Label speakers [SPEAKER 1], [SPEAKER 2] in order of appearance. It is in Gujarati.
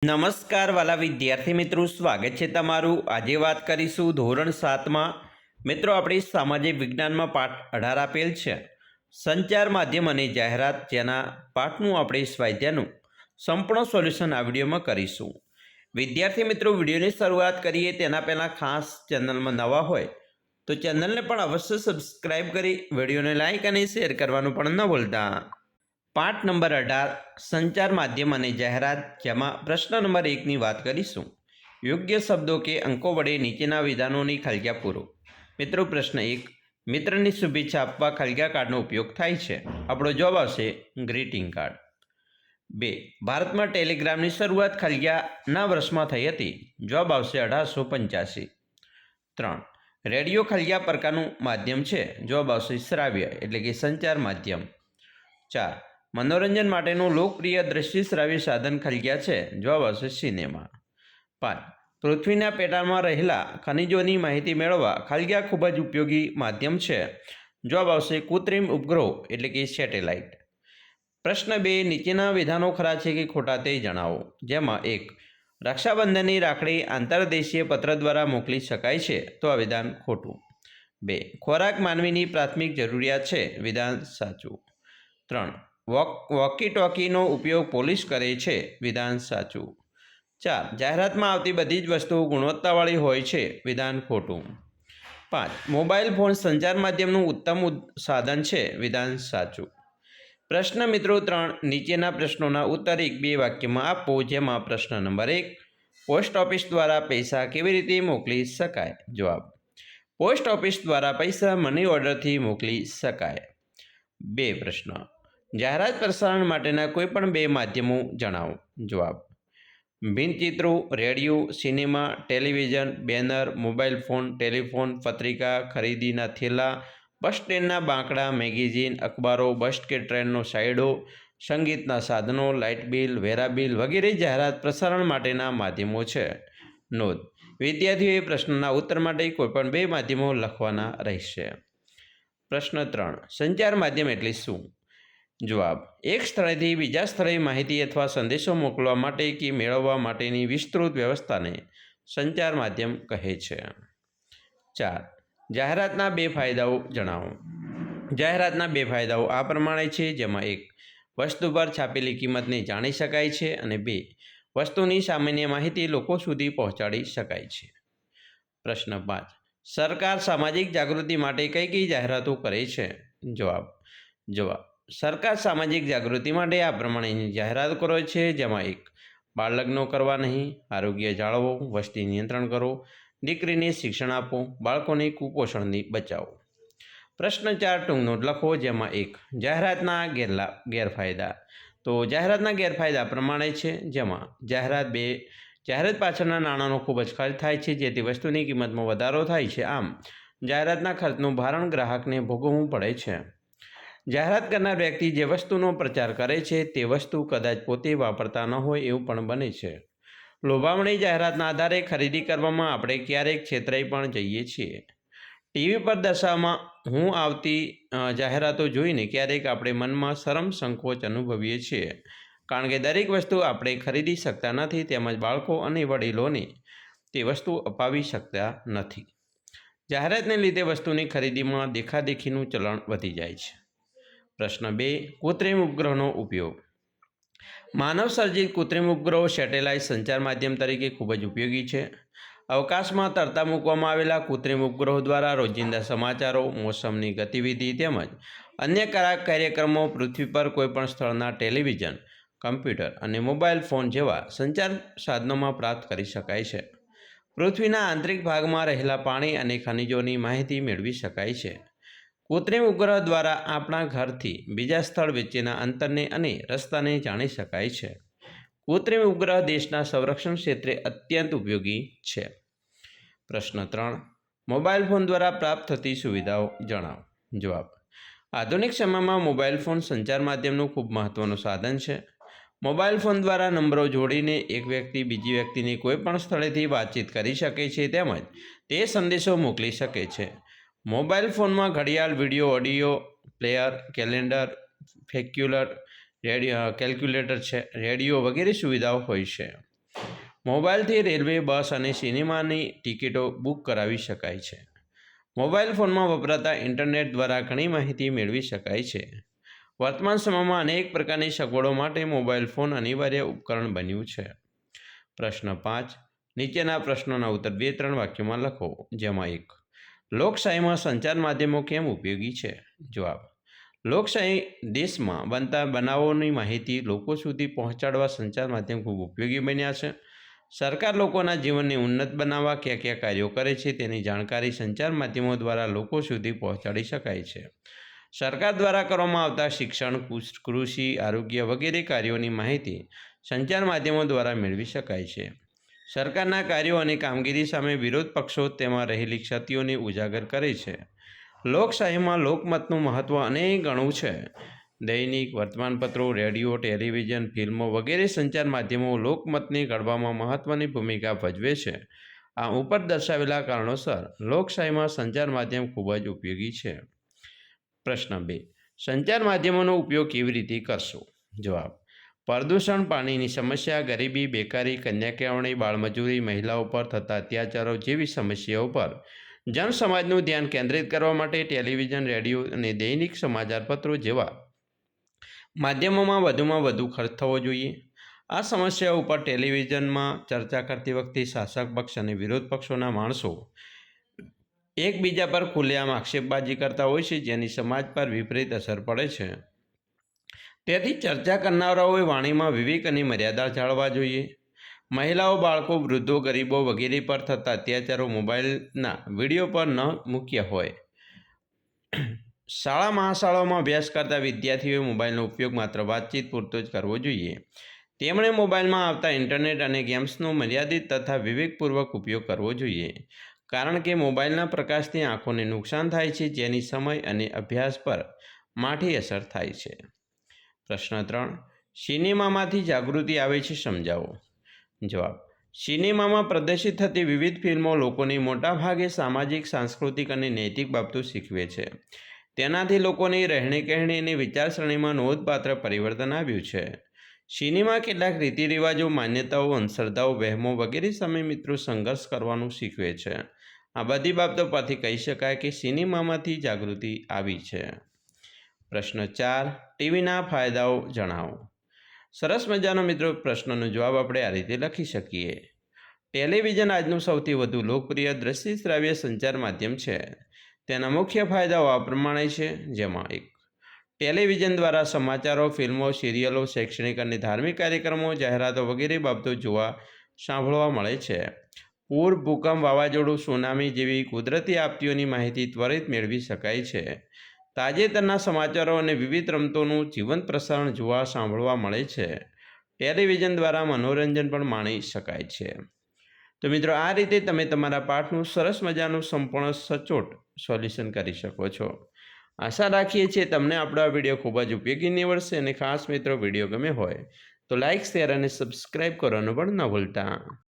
[SPEAKER 1] નમસ્કાર વાલા વિદ્યાર્થી મિત્રો, સ્વાગત છે તમારું। આજે વાત કરીશું ધોરણ 7માં મિત્રો આપણી સામાજિક વિજ્ઞાનમાં પાઠ 18 આપેલ છે સંચાર માધ્યમ અને જાહેરાત, જેના પાઠનું આપણે સ્વાધ્યાયનું સંપૂર્ણ સોલ્યુશન આ વિડીયોમાં કરીશું। વિદ્યાર્થી મિત્રો, વિડીયોની શરૂઆત કરીએ તેના પહેલાં ખાસ ચેનલમાં નવા હોય તો ચેનલને પણ અવશ્ય સબસ્ક્રાઇબ કરી વિડીયોને લાઇક અને શેર કરવાનું પણ ન ભૂલતા। પાઠ નંબર 18 સંચાર માધ્યમ અને જાહેરાત, જેમાં પ્રશ્ન નંબર 1ની વાત કરીશું। યોગ્ય શબ્દો કે અંકો વડે નીચેના વિધાનોની ખલગ્યા પૂરો। મિત્રો, પ્રશ્ન 1, મિત્રની શુભેચ્છા આપવા ખલગ્યા કાર્ડનો ઉપયોગ થાય છે। આપણો જવાબ આવશે ગ્રીટિંગ કાર્ડ। 2, ભારતમાં ટેલિગ્રામની શરૂઆત ખલગ્યાના વર્ષમાં થઈ હતી। જવાબ આવશે 1885। 3, રેડિયો ખલગ્યા પ્રકારનું માધ્યમ છે। જવાબ આવશે શ્રાવ્ય એટલે કે સંચાર માધ્યમ। 4, મનોરંજન માટેનું લોકપ્રિય દ્રશ્ય શ્રાવ્ય સાધન ખલગ્યા છે। જવાબ આવશે સિનેમા। 5, પૃથ્વીના પેટાળમાં રહેલા ખનિજોની માહિતી મેળવવા ખલગ્યા ખૂબ જ ઉપયોગી માધ્યમ છે। જવાબ આવશે કૃત્રિમ ઉપગ્રહો એટલે કે સેટેલાઇટ। પ્રશ્ન 2, નીચેના વિધાનો ખરા છે કે ખોટા તે જણાવો। જેમાં 1, રક્ષાબંધનની રાખડી આંતરદેશીય પત્ર દ્વારા મોકલી શકાય છે, તો આ વિધાન ખોટું। 2, ખોરાક માનવીની પ્રાથમિક જરૂરિયાત છે, વિધાન સાચું। 3, વોકી ટોકીનો ઉપયોગ પોલીસ કરે છે, વિધાન સાચું। 4, જાહેરાતમાં આવતી બધી જ વસ્તુઓ ગુણવત્તાવાળી હોય છે, વિધાન ખોટું। 5, મોબાઈલ ફોન સંચાર માધ્યમનું ઉત્તમ સાધન છે, વિધાન સાચું। પ્રશ્ન મિત્રો 3, નીચેના પ્રશ્નોના ઉત્તર 1-2 વાક્યમાં આપો। જેમાં પ્રશ્ન નંબર 1, પોસ્ટ ઓફિસ દ્વારા પૈસા કેવી રીતે મોકલી શકાય? જવાબ, પોસ્ટ ઓફિસ દ્વારા પૈસા મની ઓર્ડરથી મોકલી શકાય। 2, પ્રશ્ન, જાહેરાત પ્રસારણ માટેના કોઈપણ 2 માધ્યમો જણાવો। જવાબ, ભિન્નચિત્રો, radio, cinema, television, banner, mobile phone, telephone, પત્રિકા, ખરીદીના થેલા, બસ સ્ટેન્ડના બાંકડા, મેગેઝિન, અખબારો, બસ કે ટ્રેનનો સાઇડો, સંગીતના સાધનો, લાઇટ બિલ, વેરા બિલ વગેરે જાહેરાત પ્રસારણ માટેના માધ્યમો છે। નોંધ, વિદ્યાર્થીઓએ પ્રશ્નના ઉત્તર માટે કોઈપણ 2 માધ્યમો લખવાના રહેશે। પ્રશ્ન 3, સંચાર માધ્યમ એટલે શું? જવાબ, એક સ્થળેથી બીજા સ્થળે માહિતી અથવા સંદેશો મોકલવા માટે કે મેળવવા માટેની વિસ્તૃત વ્યવસ્થાને સંચાર માધ્યમ કહે છે। 4, જાહેરાતના 2 ફાયદાઓ જણાવો। જાહેરાતના 2 ફાયદાઓ આ પ્રમાણે છે। જેમાં 1, વસ્તુ પર છાપેલી કિંમતને જાણી શકાય છે, અને 2, વસ્તુની સામાન્ય માહિતી લોકો સુધી પહોંચાડી શકાય છે। પ્રશ્ન 5, સરકાર સામાજિક જાગૃતિ માટે કઈ કઈ જાહેરાતો કરે છે? જવાબ, સરકાર સામાજિક જાગૃતિ માટે આ પ્રમાણેની જાહેરાતો કરે છે। જેમાં 1, બાળલગ્નો કરવા નહીં, આરોગ્ય જાળવો, વસ્તી નિયંત્રણ કરો, દીકરીને શિક્ષણ આપો, બાળકોને કુપોષણથી બચાવો। પ્રશ્ન 4, ટૂંક નોટ લખો। જેમાં 1, જાહેરાતના ગેરફાયદા। તો જાહેરાતના ગેરફાયદા પ્રમાણે છે। જેમાં જાહેરાત પાછળના નાણાંનો ખૂબ જ ખર્ચ થાય છે, જેથી વસ્તુની કિંમતમાં વધારો થાય છે। આમ જાહેરાતના ખર્ચનું ભારણ ગ્રાહકને ભોગવવું પડે છે। જાહેરાત કરનાર વ્યક્તિ જે વસ્તુનો પ્રચાર કરે છે તે વસ્તુ કદાચ પોતે વાપરતા ન હોય એવું પણ બને છે। લોભામણી જાહેરાતના આધારે ખરીદી કરવામાં આપણે ક્યારેક છેતરાઈ પણ જઈએ છીએ। ટીવી પર દર્શાવવામાં આવતી જાહેરાતો જોઈને ક્યારેક આપણે મનમાં શરમ સંકોચ અનુભવીએ છીએ, કારણ કે દરેક વસ્તુ આપણે ખરીદી શકતા નથી, તેમજ બાળકો અને વડીલોને તે વસ્તુ અપાવી શકતા નથી। જાહેરાતને લીધે વસ્તુની ખરીદીમાં દેખાદેખીનું ચલણ વધી જાય છે। પ્રશ્ન 2, કૃત્રિમ ઉપગ્રહનો ઉપયોગ। માનવ સર્જિત કૃત્રિમ ઉપગ્રહો સેટેલાઇટ સંચાર માધ્યમ તરીકે ખૂબ જ ઉપયોગી છે। અવકાશમાં તરતા મૂકવામાં આવેલા કૃત્રિમ ઉપગ્રહો દ્વારા રોજિંદા સમાચારો, મોસમની ગતિવિધિ તેમજ અન્ય કાર્યક્રમો પૃથ્વી પર કોઈપણ સ્થળના ટેલિવિઝન, કમ્પ્યુટર અને મોબાઈલ ફોન જેવા સંચાર સાધનોમાં પ્રાપ્ત કરી શકાય છે। પૃથ્વીના આંતરિક ભાગમાં રહેલા પાણી અને ખનિજોની માહિતી મેળવી શકાય છે। કૃત્રિમ ઉપગ્રહ દ્વારા આપણા ઘરથી બીજા સ્થળ વચ્ચેના અંતરને અને રસ્તાને જાણી શકાય છે। કૃત્રિમ ઉપગ્રહ દેશના સંરક્ષણ ક્ષેત્રે અત્યંત ઉપયોગી છે। પ્રશ્ન 3, મોબાઈલ ફોન દ્વારા પ્રાપ્ત થતી સુવિધાઓ જણાવો। જવાબ, આધુનિક સમયમાં મોબાઈલ ફોન સંચાર માધ્યમનું ખૂબ મહત્વનું સાધન છે। મોબાઈલ ફોન દ્વારા નંબરો જોડીને એક વ્યક્તિ બીજી વ્યક્તિને કોઈપણ સ્થળેથી વાતચીત કરી શકે છે, તેમજ તે સંદેશો મોકલી શકે છે। મોબાઈલ ફોનમાં ઘડિયાળ, video, audio player, calendar, calculator છે, રેડિયો વગેરે સુવિધાઓ હોય છે। મોબાઈલથી રેલવે, બસ અને સિનેમાની ટિકિટો બુક કરાવી શકાય છે. મોબાઈલ ફોનમાં વપરાતા ઇન્ટરનેટ દ્વારા ઘણી માહિતી મેળવી શકાય છે. વર્તમાન સમયમાં અનેક પ્રકારની સગવડો માટે મોબાઈલ ફોન અનિવાર્ય ઉપકરણ બન્યું છે. પ્રશ્ન 5. નીચેના પ્રશ્નોના ઉત્તર 2-3 વાક્યોમાં લખો. જેમાં 1. લોકશાહીમાં સંચાર માધ્યમો કેમ ઉપયોગી છે? જવાબ. લોકશાહી દેશમાં બનતા બનાવોની માહિતી લોકો સુધી પહોંચાડવા સંચાર માધ્યમ ખૂબ ઉપયોગી બન્યા છે. સરકાર લોકોના જીવનને ઉન્નત બનાવવા કયા કયા કાર્યો કરે છે તેની જાણકારી સંચાર માધ્યમો દ્વારા લોકો સુધી પહોંચાડી શકાય છે. સરકાર દ્વારા કરવામાં આવતા શિક્ષણ, કૃષિ, આરોગ્ય વગેરે કાર્યોની માહિતી સંચાર માધ્યમો દ્વારા મેળવી શકાય છે. સરકારના કાર્યો અને કામગીરી સામે વિરોધ પક્ષો તેમાં રહેલી ક્ષતિઓને ઉજાગર કરે છે. લોકશાહીમાં લોકમતનું મહત્ત્વ અનેક ગણું છે. દૈનિક, વર્તમાનપત્રો, રેડિયો, ટેલિવિઝન, ફિલ્મો વગેરે સંચાર માધ્યમો લોકમતને ઘડવામાં મહત્ત્વની ભૂમિકા ભજવે છે. આ ઉપર દર્શાવેલા કારણોસર લોકશાહીમાં સંચાર માધ્યમ ખૂબ જ ઉપયોગી છે. પ્રશ્ન 2. સંચાર માધ્યમોનો ઉપયોગ કેવી રીતે કરશો? જવાબ. પ્રદૂષણ, પાણીની સમસ્યા, ગરીબી, બેકારી, કન્યા કેળવણી, બાળમજૂરી, મહિલાઓ પર થતા અત્યાચારો જેવી સમસ્યાઓ પર જનસમાજનું ધ્યાન કેન્દ્રિત કરવા માટે ટેલિવિઝન, રેડિયો અને દૈનિક સમાચારપત્રો જેવા માધ્યમોમાં વધુમાં વધુ ખર્ચ થવો જોઈએ. આ સમસ્યાઓ ઉપર ટેલિવિઝનમાં ચર્ચા કરતી વખતે શાસક પક્ષ અને વિરોધ પક્ષોના માણસો એકબીજા પર ખુલ્લેઆમ આક્ષેપબાજી કરતા હોય છે, જેની સમાજ પર વિપરીત અસર પડે છે. તેથી ચર્ચા કરનારાઓએ વાણીમાં વિવેક અને મર્યાદા જાળવવા જોઈએ. મહિલાઓ, બાળકો, વૃદ્ધો, ગરીબો વગેરે પર થતા અત્યાચારો મોબાઈલના વિડીયો પર ન મૂક્યા હોય. શાળા મહાશાળાઓમાં અભ્યાસ કરતા વિદ્યાર્થીઓએ મોબાઈલનો ઉપયોગ માત્ર વાતચીત પૂરતો જ કરવો જોઈએ. તેમણે મોબાઈલમાં આવતા ઇન્ટરનેટ અને ગેમ્સનો મર્યાદિત તથા વિવેકપૂર્વક ઉપયોગ કરવો જોઈએ. કારણ કે મોબાઈલના પ્રકાશથી આંખોને નુકસાન થાય છે, જેની સમય અને અભ્યાસ પર માઠી અસર થાય છે. પ્રશ્ન 3. સિનેમામાંથી જાગૃતિ આવે છે, સમજાવો. જવાબ. સિનેમામાં પ્રદર્શિત થતી વિવિધ ફિલ્મો લોકોને મોટાભાગે સામાજિક, સાંસ્કૃતિક અને નૈતિક બાબતો શીખવે છે. તેનાથી લોકોની રહેણી-કહેણી અને વિચારસરણીમાં નોંધપાત્ર પરિવર્તન આવ્યું છે. સિનેમા કેટલાક રીતિરિવાજો, માન્યતાઓ, અંધશ્રદ્ધાઓ, વહેમો વગેરે સામે મિત્રો સંઘર્ષ કરવાનું શીખવે છે. આ બધી બાબતો પરથી કહી શકાય કે સિનેમામાંથી જાગૃતિ આવી છે. પ્રશ્ન 4. ટીવીના ફાયદાઓ જણાવો. સરસ મજાનો મિત્રો પ્રશ્નનો જવાબ આપણે આ રીતે લખી શકીએ. ટેલિવિઝન આજનું સૌથી વધુ લોકપ્રિય દ્રશ્ય શ્રાવ્ય સંચાર માધ્યમ છે. તેના મુખ્ય ફાયદાઓ આ પ્રમાણે છે. જેમાં 1. ટેલિવિઝન દ્વારા સમાચારો, ફિલ્મો, સિરિયલો, શૈક્ષણિક અને ધાર્મિક કાર્યક્રમો, જાહેરાતો વગેરે બાબતો જોવા, સાંભળવા મળે છે. પૂર, ભૂકંપ, વાવાઝોડું, સુનામી જેવી કુદરતી આપત્તિઓની માહિતી ત્વરિત મેળવી શકાય છે. તાજેતરના સમાચારો અને વિવિધ રમતોનું જીવંત પ્રસારણ જોવા, સાંભળવા મળે છે. ટેલિવિઝન દ્વારા મનોરંજન પણ માણી શકાય છે. તો મિત્રો, આ રીતે તમે તમારા પાઠનું સરસ મજાનું સંપૂર્ણ સચોટ સોલ્યુશન કરી શકો છો. આશા રાખીએ છીએ તમને આપણો આ વિડીયો ખૂબ જ ઉપયોગી નીવડશે. અને ખાસ મિત્રો, વિડીયો ગમે હોય તો લાઇક, શેર અને સબસ્ક્રાઈબ કરવાનું પણ ન ભૂલતા.